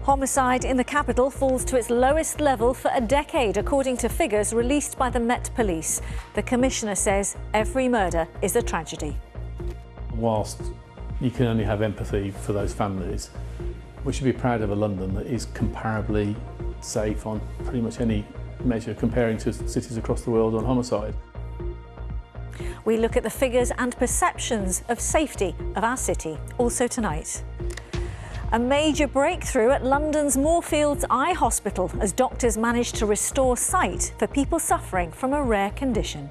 Homicide in the capital falls to its lowest level for a decade, according to figures released by the Met Police. The Commissioner says every murder is a tragedy. Whilst you can only have empathy for those families, we should be proud of a London that is comparably safe on pretty much any measure comparing to cities across the world on homicide. We look at the figures and perceptions of safety of our city, also tonight. A major breakthrough at London's Moorfields Eye Hospital as doctors managed to restore sight for people suffering from a rare condition.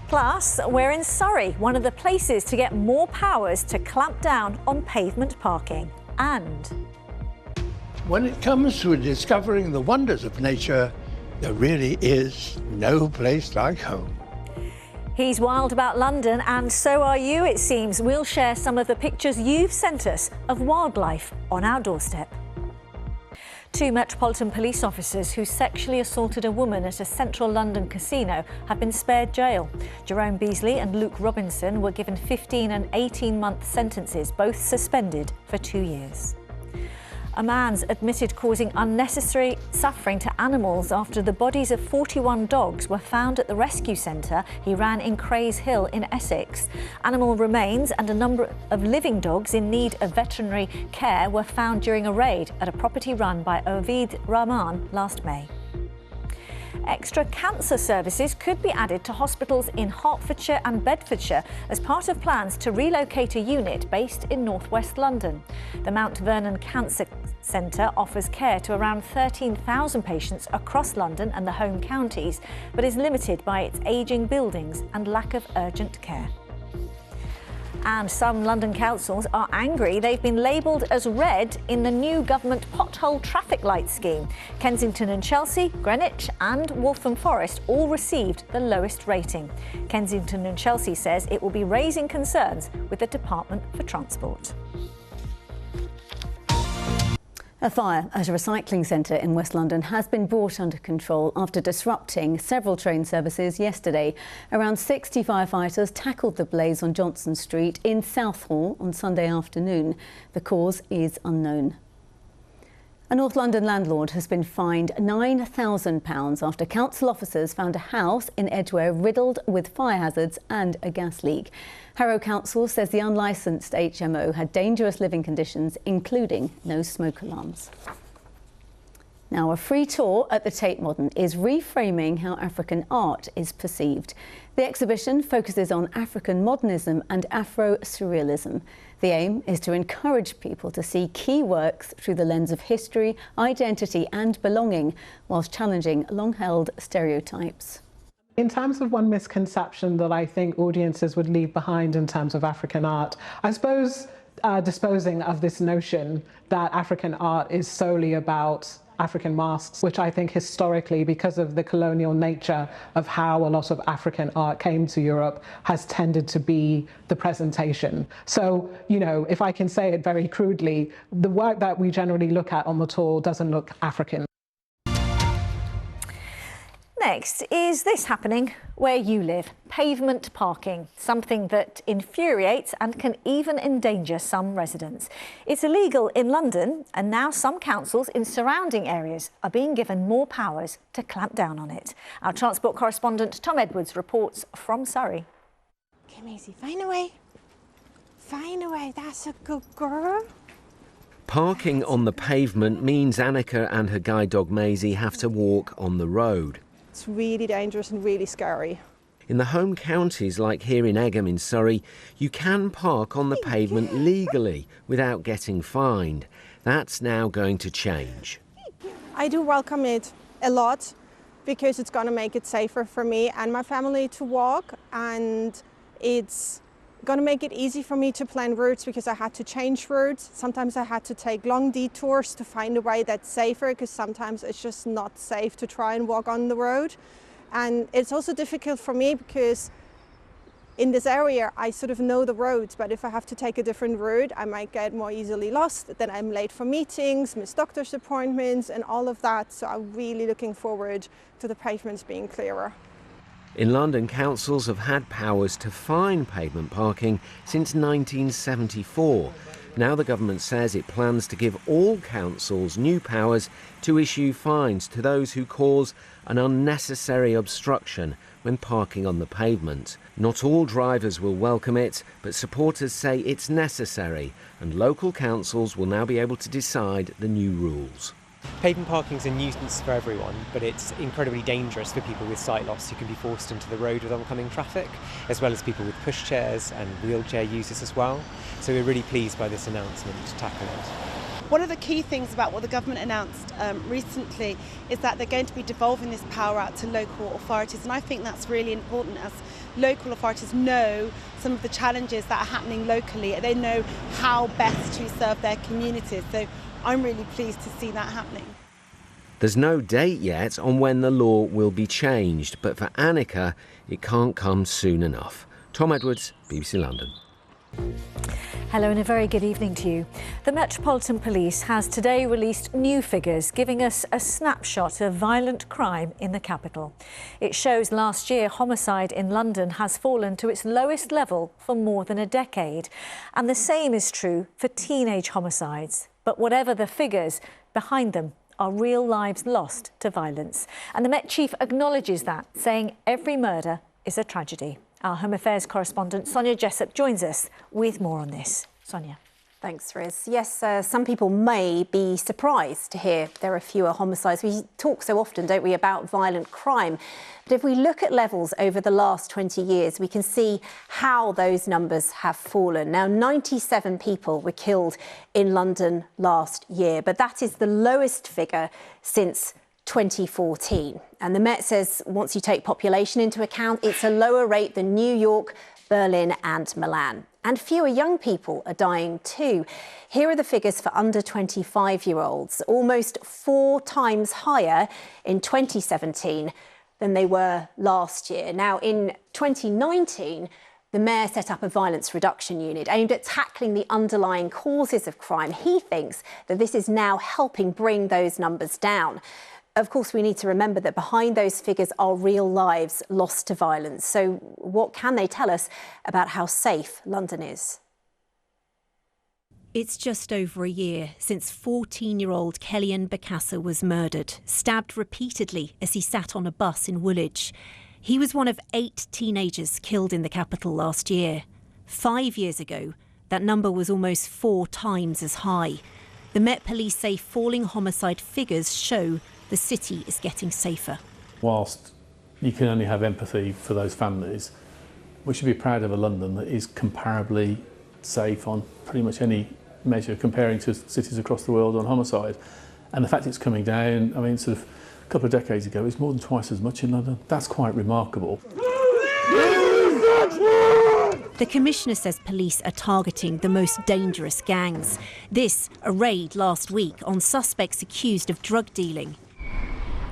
Plus, we're in Surrey, one of the places to get more powers to clamp down on pavement parking. And when it comes to discovering the wonders of nature, there really is no place like home. He's wild about London, and so are you, it seems. We'll share some of the pictures you've sent us of wildlife on our doorstep. Two Metropolitan Police officers who sexually assaulted a woman at a central London casino have been spared jail. Jerome Beasley and Luke Robinson were given 15 and 18-month sentences, both suspended for 2 years. A man's admitted causing unnecessary suffering to animals after the bodies of 41 dogs were found at the rescue centre he ran in Crays Hill in Essex. Animal remains and a number of living dogs in need of veterinary care were found during a raid at a property run by Ovid Rahman last May. Extra cancer services could be added to hospitals in Hertfordshire and Bedfordshire as part of plans to relocate a unit based in northwest London. The Mount Vernon Cancer Centre offers care to around 13,000 patients across London and the home counties, but is limited by its ageing buildings and lack of urgent care. And some London councils are angry they've been labelled as red in the new government pothole traffic light scheme. Kensington and Chelsea, Greenwich and Waltham Forest all received the lowest rating. Kensington and Chelsea says it will be raising concerns with the Department for Transport. A fire at a recycling centre in West London has been brought under control after disrupting several train services yesterday. Around 60 firefighters tackled the blaze on Johnson Street in Southall on Sunday afternoon. The cause is unknown. A North London landlord has been fined £9,000 after council officers found a house in Edgware riddled with fire hazards and a gas leak. Harrow Council says the unlicensed HMO had dangerous living conditions, including no smoke alarms. Now, a free tour at the Tate Modern is reframing how African art is perceived. The exhibition focuses on African modernism and Afro-surrealism. The aim is to encourage people to see key works through the lens of history, identity and belonging, whilst challenging long-held stereotypes. In terms of one misconception that I think audiences would leave behind in terms of African art, I suppose disposing of this notion that African art is solely about African masks, which I think historically, because of the colonial nature of how a lot of African art came to Europe, has tended to be the presentation. So, you know, if I can say it very crudely, the work that we generally look at on the tour doesn't look African. Next, is this happening where you live? Pavement parking, something that infuriates and can even endanger some residents. It's illegal in London, and now some councils in surrounding areas are being given more powers to clamp down on it. Our transport correspondent Tom Edwards reports from Surrey. Okay, Maisie, find a way. Find a way, that's a good girl. Parking on the pavement means Annika and her guide dog Maisie have to walk on the road. It's really dangerous and really scary. In the home counties, like here in Egham in Surrey, you can park on the pavement legally without getting fined. That's now going to change. I do welcome it a lot because it's going to make it safer for me and my family to walk, and it's going to make it easy for me to plan routes because I had to change routes. Sometimes I had to take long detours to find a way that's safer because sometimes it's just not safe to try and walk on the road. And it's also difficult for me because in this area I sort of know the roads, but if I have to take a different route I might get more easily lost. Then I'm late for meetings, miss doctor's appointments and all of that. So I'm really looking forward to the pavements being clearer. In London, councils have had powers to fine pavement parking since 1974. Now the government says it plans to give all councils new powers to issue fines to those who cause an unnecessary obstruction when parking on the pavement. Not all drivers will welcome it, but supporters say it's necessary, and local councils will now be able to decide the new rules. Pavement parking is a nuisance for everyone, but it's incredibly dangerous for people with sight loss who can be forced into the road with oncoming traffic, as well as people with pushchairs and wheelchair users as well. So we're really pleased by this announcement to tackle it. One of the key things about what the government announced recently is that they're going to be devolving this power out to local authorities, and I think that's really important, as local authorities know some of the challenges that are happening locally. They know how best to serve their communities. So I'm really pleased to see that happening. There's no date yet on when the law will be changed, but for Annika, it can't come soon enough. Tom Edwards, BBC London. Hello and a very good evening to you. The Metropolitan Police has today released new figures giving us a snapshot of violent crime in the capital. It shows last year homicide in London has fallen to its lowest level for more than a decade. And the same is true for teenage homicides. But whatever the figures, behind them are real lives lost to violence. And the Met Chief acknowledges that, saying every murder is a tragedy. Our Home Affairs correspondent Sonia Jessup joins us with more on this. Sonia. Thanks, Riz. Yes, some people may be surprised to hear there are fewer homicides. We talk so often, don't we, about violent crime. But if we look at levels over the last 20 years, we can see how those numbers have fallen. Now, 97 people were killed in London last year, but that is the lowest figure since 2014. And the Met says once you take population into account, it's a lower rate than New York, Berlin and Milan. And fewer young people are dying too. Here are the figures for under 25-year-olds, almost 4 times higher in 2017 than they were last year. Now, in 2019, the Mayor set up a violence reduction unit aimed at tackling the underlying causes of crime. He thinks that this is now helping bring those numbers down. Of course, we need to remember that behind those figures are real lives lost to violence. So what can they tell us about how safe London is? It's just over a year since 14-year-old Kellyanne Bacassa was murdered, stabbed repeatedly as he sat on a bus in Woolwich. He was one of 8 teenagers killed in the capital last year. 5 years ago, that number was almost 4 times as high. The Met Police say falling homicide figures show the city is getting safer. Whilst you can only have empathy for those families, we should be proud of a London that is comparably safe on pretty much any measure comparing to cities across the world on homicide. And the fact it's coming down, I mean, sort of a couple of decades ago, it was more than twice as much in London. That's quite remarkable. The Commissioner says police are targeting the most dangerous gangs. This, a raid last week on suspects accused of drug dealing.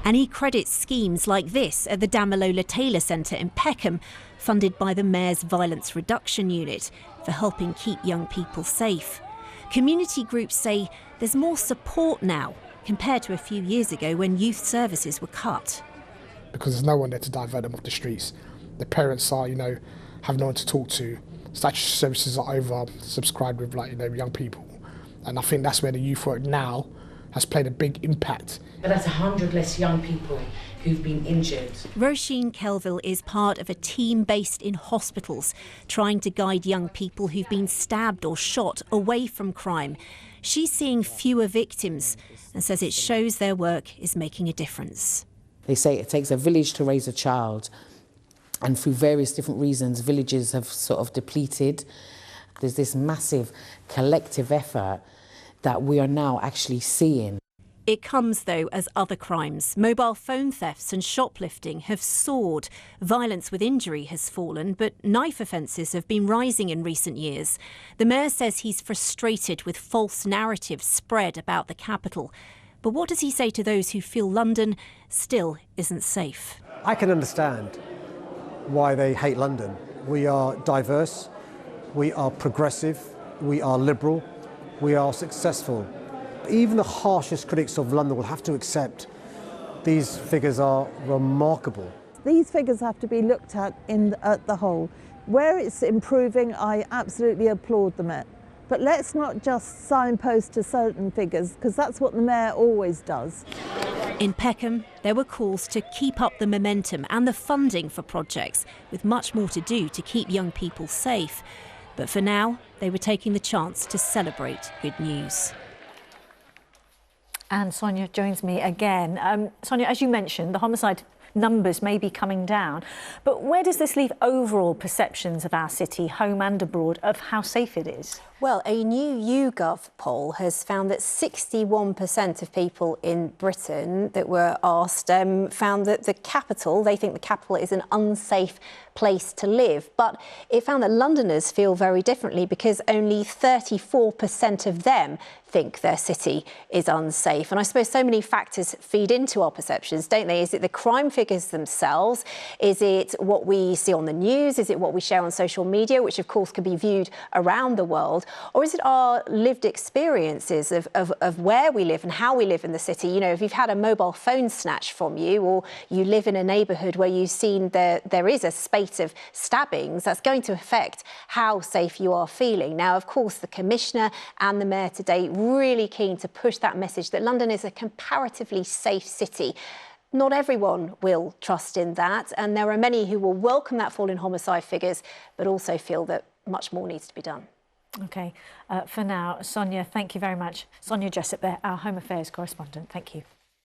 And he credits schemes like this at the Damilola Taylor Centre in Peckham, funded by the Mayor's Violence Reduction Unit, for helping keep young people safe. Community groups say there's more support now compared to a few years ago when youth services were cut. Because there's no one there to divert them off the streets. The parents are, have no one to talk to. Statutory services are oversubscribed with, young people. And I think that's where the youth work now has played a big impact. But that's 100 less young people who've been injured. Roisin Kelville is part of a team based in hospitals trying to guide young people who've been stabbed or shot away from crime. She's seeing fewer victims and says it shows their work is making a difference. They say it takes a village to raise a child, and through various different reasons, villages have sort of depleted. There's this massive collective effort that we are now actually seeing. It comes, though, as other crimes. Mobile phone thefts and shoplifting have soared. Violence with injury has fallen, but knife offences have been rising in recent years. The Mayor says he's frustrated with false narratives spread about the capital. But what does he say to those who feel London still isn't safe? I can understand why they hate London. We are diverse, we are progressive, we are liberal, we are successful. Even the harshest critics of London will have to accept these figures are remarkable. These figures have to be looked at at the whole. Where it's improving, I absolutely applaud the Met. But let's not just signpost to certain figures, because that's what the Mayor always does. In Peckham, there were calls to keep up the momentum and the funding for projects, with much more to do to keep young people safe. But for now, they were taking the chance to celebrate good news. And Sonia joins me again. Sonia, as you mentioned, the homicide numbers may be coming down, but where does this leave overall perceptions of our city, home and abroad, of how safe it is? Well, a new YouGov poll has found that 61% of people in Britain that were asked found that they think the capital is an unsafe place to live. But it found that Londoners feel very differently, because only 34% of them think their city is unsafe. And I suppose so many factors feed into our perceptions, don't they? Is it the crime figures themselves? Is it what we see on the news? Is it what we share on social media, which of course can be viewed around the world? Or is it our lived experiences of where we live and how we live in the city? You know, if you've had a mobile phone snatched from you, or you live in a neighbourhood where you've seen there is a spate of stabbings, that's going to affect how safe you are feeling. Now, of course, the Commissioner and the Mayor today really keen to push that message that London is a comparatively safe city. Not everyone will trust in that, and there are many who will welcome that fall in homicide figures, but also feel that much more needs to be done. OK, for now, Sonia, thank you very much. Sonia Jessup there, our Home Affairs correspondent. Thank you.